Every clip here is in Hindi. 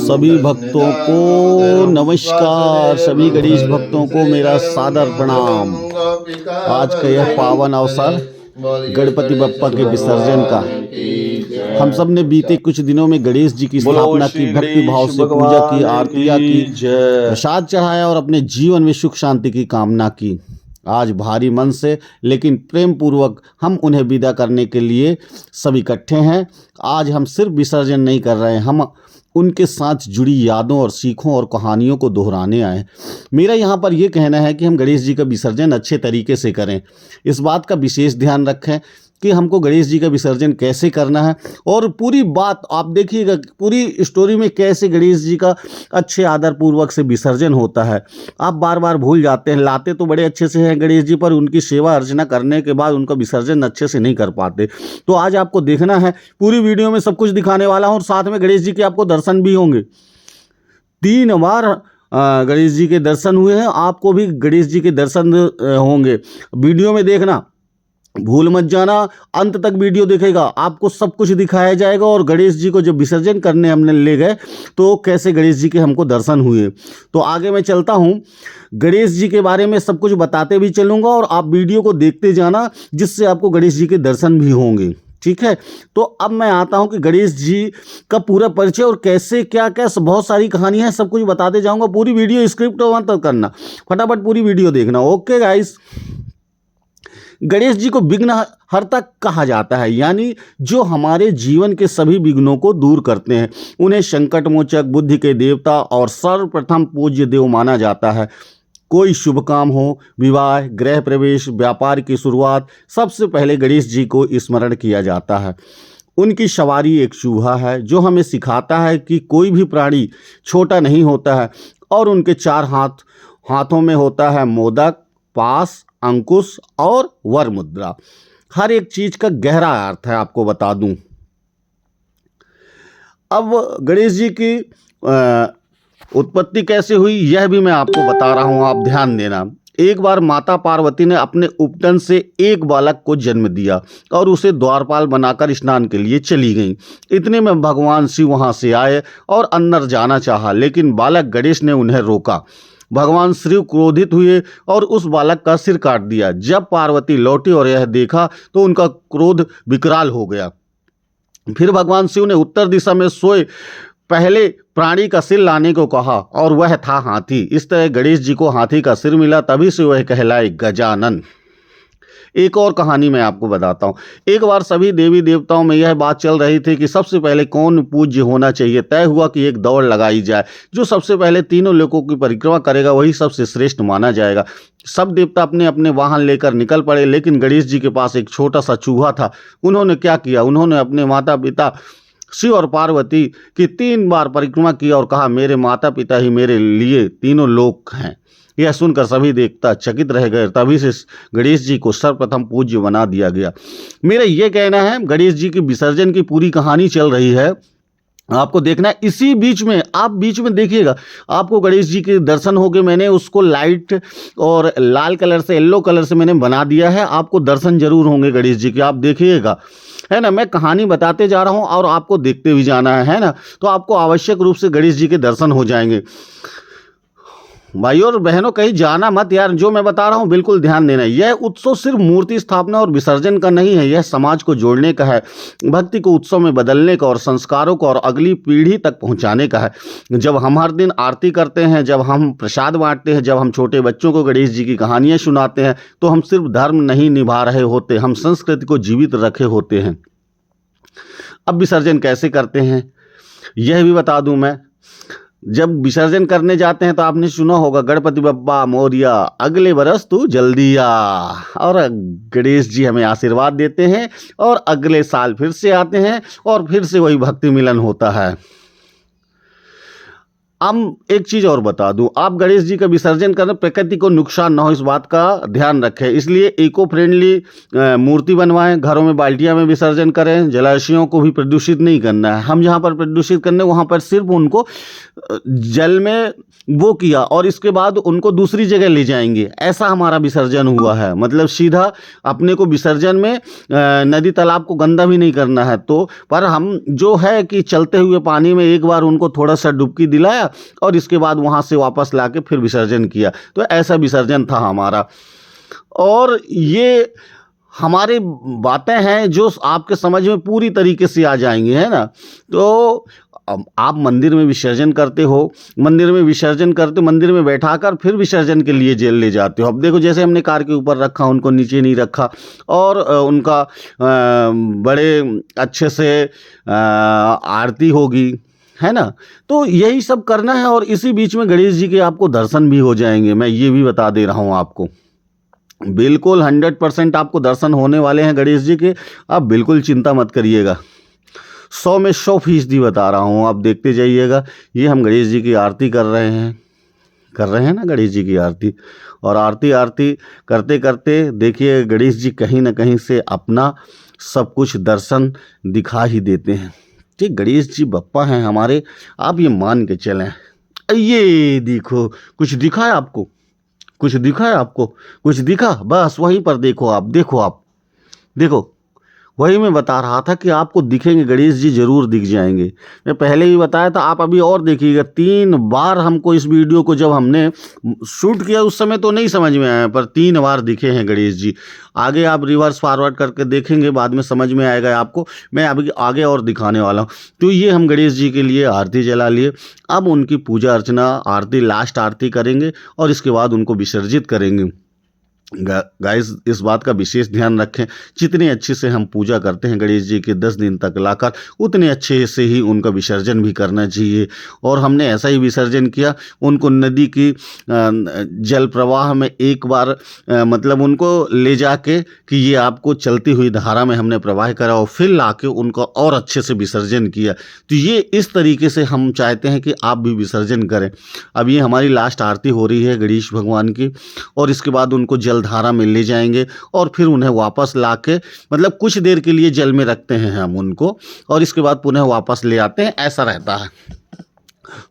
सभी भक्तों को नमस्कार। सभी गणेश भक्तों को मेरा सादर प्रणाम। आज का यह पावन अवसर गणपति बप्पा के विसर्जन का। हम सब ने बीते कुछ दिनों में गणेश जी की स्थापना की, भक्ति भाव से पूजा की, आरतियां की, प्रसाद चढ़ाया और अपने जीवन में सुख शांति की कामना की। आज भारी मन से लेकिन प्रेम पूर्वक हम उन्हें विदा करने के लिए सब इकट्ठे हैं। आज हम सिर्फ विसर्जन नहीं कर रहे हैं, हम उनके साथ जुड़ी यादों और सीखों और कहानियों को दोहराने आए। मेरा यहाँ पर यह कहना है कि हम गणेश जी का विसर्जन अच्छे तरीके से करें। इस बात का विशेष ध्यान रखें कि हमको गणेश जी का विसर्जन कैसे करना है, और पूरी बात आप देखिएगा, पूरी स्टोरी में कैसे गणेश जी का अच्छे आदर पूर्वक से विसर्जन होता है। आप बार बार भूल जाते हैं, लाते तो बड़े अच्छे से हैं गणेश जी, पर उनकी सेवा अर्चना करने के बाद उनका विसर्जन अच्छे से नहीं कर पाते। तो आज आपको देखना है, पूरी वीडियो में सब कुछ दिखाने वाला हूँ और साथ में गणेश जी के आपको दर्शन भी होंगे। 3 बार गणेश जी के दर्शन हुए हैं, आपको भी गणेश जी के दर्शन होंगे। वीडियो में देखना, भूल मत जाना, अंत तक वीडियो देखेगा, आपको सब कुछ दिखाया जाएगा। और गणेश जी को जब विसर्जन करने हमने ले गए तो कैसे गणेश जी के हमको दर्शन हुए। तो आगे मैं चलता हूँ, गणेश जी के बारे में सब कुछ बताते भी चलूँगा और आप वीडियो को देखते जाना, जिससे आपको गणेश जी के दर्शन भी होंगे। ठीक है, तो अब मैं आता हूं कि गणेश जी का पूरा परिचय और कैसे क्या क्या बहुत सारी कहानियां हैं, सब कुछ बताते जाऊंगा। पूरी वीडियो स्क्रिप्ट मत करना, फटाफट पूरी वीडियो देखना। ओके गाइस, गणेश जी को विघ्नहर्ता कहा जाता है, यानी जो हमारे जीवन के सभी विघ्नों को दूर करते हैं। उन्हें संकट मोचक, बुद्धि के देवता और सर्वप्रथम पूज्य देव माना जाता है। कोई शुभ काम हो, विवाह, गृह प्रवेश, व्यापार की शुरुआत, सबसे पहले गणेश जी को स्मरण किया जाता है। उनकी सवारी एक चूहा है जो हमें सिखाता है कि कोई भी प्राणी छोटा नहीं होता है, और उनके 4 हाथों में होता है मोदक, पास, अंकुश और वर मुद्रा। हर एक चीज का गहरा अर्थ है, आपको बता दूं। अब गणेश जी की उत्पत्ति कैसे हुई यह भी मैं आपको बता रहा हूं, आप ध्यान देना। एक बार माता पार्वती ने अपने उपटन से एक बालक को जन्म दिया और उसे द्वारपाल बनाकर स्नान के लिए चली गईं। इतने में भगवान शिव वहां से आए और अंदर जाना चाहा, लेकिन बालक गणेश ने उन्हें रोका। भगवान शिव क्रोधित हुए और उस बालक का सिर काट दिया। जब पार्वती लौटी और यह देखा तो उनका क्रोध विकराल हो गया। फिर भगवान शिव ने उत्तर दिशा में सोए पहले प्राणी का सिर लाने को कहा, और वह था हाथी। इस तरह गणेश जी को हाथी का सिर मिला, तभी से वह कहलाए गजानन। एक और कहानी मैं आपको बताता हूँ। एक बार सभी देवी देवताओं में यह बात चल रही थी कि सबसे पहले कौन पूज्य होना चाहिए। तय हुआ कि एक दौड़ लगाई जाए, जो सबसे पहले तीनों लोकों की परिक्रमा करेगा वही सबसे श्रेष्ठ माना जाएगा। सब देवता अपने अपने वाहन लेकर निकल पड़े, लेकिन गणेश जी के पास एक छोटा सा चूहा था। उन्होंने क्या किया, उन्होंने अपने माता पिता शिव और पार्वती की 3 बार परिक्रमा की और कहा, मेरे माता पिता ही मेरे लिए तीनों लोक हैं। यह सुनकर सभी देवता चकित रह गए। तभी से गणेश जी को सर्वप्रथम पूज्य बना दिया गया। मेरा यह कहना है, गणेश जी की विसर्जन की पूरी कहानी चल रही है, आपको देखना है। इसी बीच में आप बीच में देखिएगा, आपको गणेश जी के दर्शन हो गए। मैंने उसको लाइट और लाल कलर से, येलो कलर से मैंने बना दिया है, आपको दर्शन जरूर होंगे गणेश जी के, आप देखिएगा, है ना। मैं कहानी बताते जा रहा हूं और आपको देखते भी जाना है ना, तो आपको आवश्यक रूप से गणेश जी के दर्शन हो जाएंगे। भाइयों और बहनों, कहीं जाना मत यार, जो मैं बता रहा हूं बिल्कुल ध्यान देना। यह उत्सव सिर्फ मूर्ति स्थापना और विसर्जन का नहीं है, यह समाज को जोड़ने का है, भक्ति को उत्सव में बदलने का और संस्कारों को और अगली पीढ़ी तक पहुंचाने का है। जब हम हर दिन आरती करते हैं, जब हम प्रसाद बांटते हैं, जब हम छोटे बच्चों को गणेश जी की कहानियां सुनाते हैं, तो हम सिर्फ धर्म नहीं निभा रहे होते, हम संस्कृति को जीवित रखे होते हैं। अब विसर्जन कैसे करते हैं यह भी बता दूं मैं। जब विसर्जन करने जाते हैं तो आपने सुना होगा, गणपति बप्पा मोरिया, अगले बरस तू जल्दी आ। और गणेश जी हमें आशीर्वाद देते हैं और अगले साल फिर से आते हैं और फिर से वही भक्ति मिलन होता है। अब एक चीज और बता दूं, आप गणेश जी का विसर्जन करना प्रकृति को नुकसान ना हो इस बात का ध्यान रखें, इसलिए इको फ्रेंडली मूर्ति बनवाएं, घरों में बाल्टियां में विसर्जन करें, जलाशयों को भी प्रदूषित नहीं करना है। हम जहां पर प्रदूषित करने वहां पर सिर्फ उनको जल में वो किया और इसके बाद उनको दूसरी जगह ले जाएंगे, ऐसा हमारा विसर्जन हुआ है। मतलब सीधा अपने को विसर्जन में नदी तालाब को गंदा भी नहीं करना है, तो पर हम जो है कि चलते हुए पानी में एक बार उनको थोड़ा सा डुबकी दिलाया और इसके बाद वहां से वापस लाके फिर विसर्जन किया, तो ऐसा विसर्जन था हमारा। और ये हमारी बातें हैं जो आपके समझ में पूरी तरीके से आ जाएंगी, है ना। तो अब आप मंदिर में विसर्जन करते हो, मंदिर में विसर्जन करते, मंदिर में बैठाकर फिर विसर्जन के लिए जेल ले जाते हो। अब देखो जैसे हमने कार के ऊपर रखा, उनको नीचे नहीं रखा और उनका बड़े अच्छे से आरती होगी, है ना। तो यही सब करना है और इसी बीच में गणेश जी के आपको दर्शन भी हो जाएंगे, मैं ये भी बता दे रहा हूँ आपको। बिल्कुल 100% आपको दर्शन होने वाले हैं गणेश जी के, आप बिल्कुल चिंता मत करिएगा। 100 में 100% बता रहा हूँ, आप देखते जाइएगा। ये हम गणेश जी की आरती कर रहे हैं ना गणेश जी की आरती। और आरती करते करते देखिए गणेश जी कहीं ना कहीं से अपना सब कुछ दर्शन दिखा ही देते हैं। ठीक, गणेश जी बप्पा हैं हमारे, आप ये मान के चलें। ये देखो, कुछ दिखा है आपको? कुछ दिखा है आपको? कुछ दिखा? बस वहीं पर देखो आप देखो, वही मैं बता रहा था कि आपको दिखेंगे, गणेश जी जरूर दिख जाएंगे। मैं पहले भी बताया था, आप अभी और देखिएगा। 3 बार हमको इस वीडियो को जब हमने शूट किया उस समय तो नहीं समझ में आया, पर 3 बार दिखे हैं गणेश जी। आगे आप रिवर्स फॉरवर्ड करके देखेंगे, बाद में समझ में आएगा आपको। मैं अभी आगे और दिखाने वाला हूँ। तो ये हम गणेश जी के लिए आरती जला लिए। अब उनकी पूजा अर्चना, आरती, लास्ट आरती करेंगे और इसके बाद उनको विसर्जित करेंगे। गाइस इस बात का विशेष ध्यान रखें, जितने अच्छे से हम पूजा करते हैं गणेश जी के 10 दिन तक लाकर, उतने अच्छे से ही उनका विसर्जन भी करना चाहिए। और हमने ऐसा ही विसर्जन किया। उनको नदी की जल प्रवाह में एक बार मतलब उनको ले जाके कि ये आपको चलती हुई धारा में हमने प्रवाह करा और फिर लाके उनको और अच्छे से विसर्जन किया। तो ये इस तरीके से हम चाहते हैं कि आप भी विसर्जन करें। अब ये हमारी लास्ट आरती हो रही है गणेश भगवान की, और इसके बाद उनको जल धारा में ले जाएंगे और फिर उन्हें वापस लाके, मतलब कुछ देर के लिए जल में रखते हैं हम उनको और इसके बाद पुनः वापस ले आते हैं। ऐसा रहता है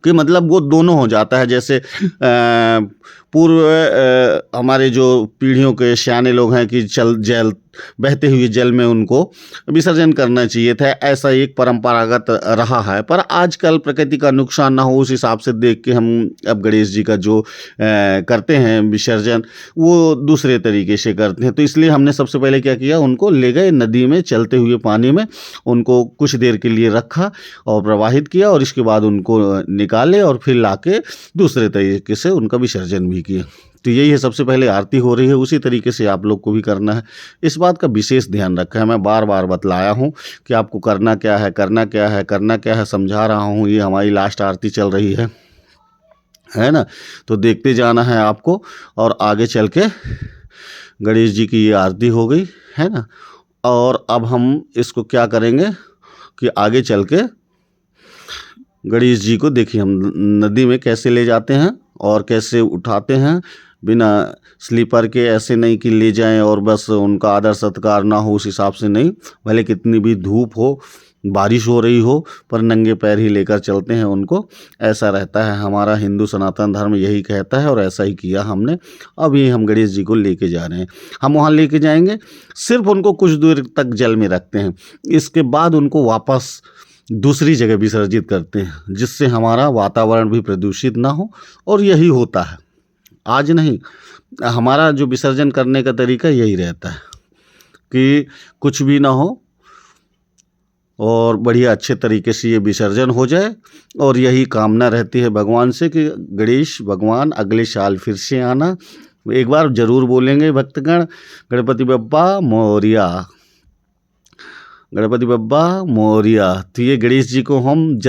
कि मतलब वो दोनों हो जाता है। जैसे पूर्व हमारे जो पीढ़ियों के सियाने लोग हैं कि जल बहते हुए जल में उनको विसर्जन करना चाहिए था, ऐसा एक परंपरागत रहा है। पर आजकल प्रकृति का नुकसान ना हो उस हिसाब से देख के हम अब गणेश जी का जो करते हैं विसर्जन, वो दूसरे तरीके से करते हैं। तो इसलिए हमने सबसे पहले क्या किया, उनको ले गए नदी में, चलते हुए पानी में उनको कुछ देर के लिए रखा और प्रवाहित किया और इसके बाद उनको निकाले और फिर लाके दूसरे तरीके से उनका विसर्जन भी किया। तो यही है, सबसे पहले आरती हो रही है, उसी तरीके से आप लोग को भी करना है। इस बात का विशेष ध्यान रखा है। मैं बार बार बतलाया हूँ कि आपको करना क्या है, करना क्या है, करना क्या है, समझा रहा हूँ। ये हमारी लास्ट आरती चल रही है ना। तो देखते जाना है आपको और आगे चल के गणेश जी की ये आरती हो गई है ना। और अब हम इसको क्या करेंगे कि आगे चल के गणेश जी को देखिए हम नदी में कैसे ले जाते हैं और कैसे उठाते हैं, बिना स्लीपर के। ऐसे नहीं कि ले जाएं और बस उनका आदर सत्कार ना हो, उस हिसाब से नहीं। भले कितनी भी धूप हो, बारिश हो रही हो, पर नंगे पैर ही लेकर चलते हैं उनको। ऐसा रहता है, हमारा हिंदू सनातन धर्म यही कहता है और ऐसा ही किया हमने। अब ये हम गणेश जी को लेके जा रहे हैं। हम वहाँ लेके जाएंगे, सिर्फ उनको कुछ दूर तक जल में रखते हैं, इसके बाद उनको वापस दूसरी जगह विसर्जित करते हैं, जिससे हमारा वातावरण भी प्रदूषित ना हो। और यही होता है, आज नहीं, हमारा जो विसर्जन करने का तरीका यही रहता है कि कुछ भी ना हो और बढ़िया अच्छे तरीके से ये विसर्जन हो जाए। और यही कामना रहती है भगवान से कि गणेश भगवान अगले साल फिर से आना। एक बार जरूर बोलेंगे भक्तगण, गणपति बप्पा मोरिया, गणपति बप्पा मोरिया। तो ये गणेश जी को हम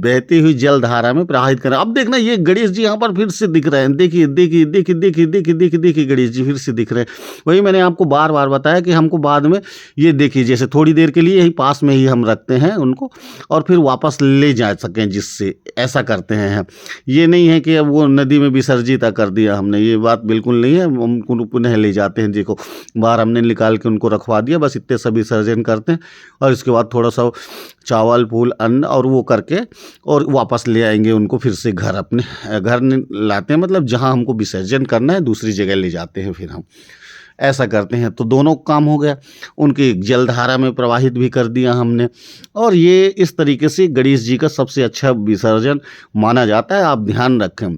बहती हुई जल धारा में प्रवाहित करें। अब देखना, ये गणेश जी यहाँ पर फिर से दिख रहे हैं। देखिए देखिए देखिए देखिए देखिए देखिए देखिए गणेश जी फिर से दिख रहे हैं। वही मैंने आपको बार बार बताया कि हमको बाद में ये देखिए, जैसे थोड़ी देर के लिए यही पास में ही हम रखते हैं उनको और फिर वापस ले जा सकें, जिससे ऐसा करते हैं। ये नहीं है कि अब वो नदी में विसर्जित कर दिया हमने, ये बात बिल्कुल नहीं है। हम उनको पुनः ले जाते हैं, देखो बाहर हमने निकाल के उनको रखवा दिया, बस इतने सब विसर्जन करते हैं और इसके बाद थोड़ा सा चावल फूल अन्न और वो करके और वापस ले आएंगे उनको फिर से घर, अपने घर लाते हैं, मतलब जहाँ हमको विसर्जन करना है दूसरी जगह ले जाते हैं फिर हम, ऐसा करते हैं। तो दोनों काम हो गया, उनकी जलधारा में प्रवाहित भी कर दिया हमने। और ये इस तरीके से गणेश जी का सबसे अच्छा विसर्जन माना जाता है। आप ध्यान रखें,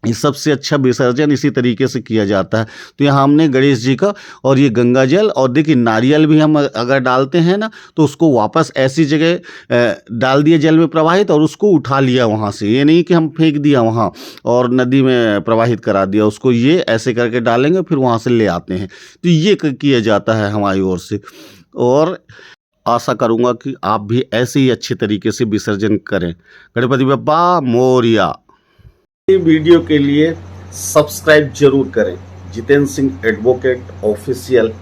ये सबसे अच्छा विसर्जन इसी तरीके से किया जाता है। तो यहाँ हमने गणेश जी का और ये गंगा जल और देखिए नारियल भी हम अगर डालते हैं ना तो उसको वापस ऐसी जगह डाल दिया जल में प्रवाहित और उसको उठा लिया वहाँ से, ये नहीं कि हम फेंक दिया वहाँ और नदी में प्रवाहित करा दिया उसको, ये ऐसे करके डालेंगे फिर वहाँ से ले आते हैं। तो ये किया जाता है हमारी ओर से, और आशा करूँगा कि आप भी ऐसे ही अच्छे तरीके से विसर्जन करें। गणपति बप्पा मोरया। वीडियो के लिए सब्सक्राइब जरूर करें जितेंद्र सिंह एडवोकेट ऑफिशियल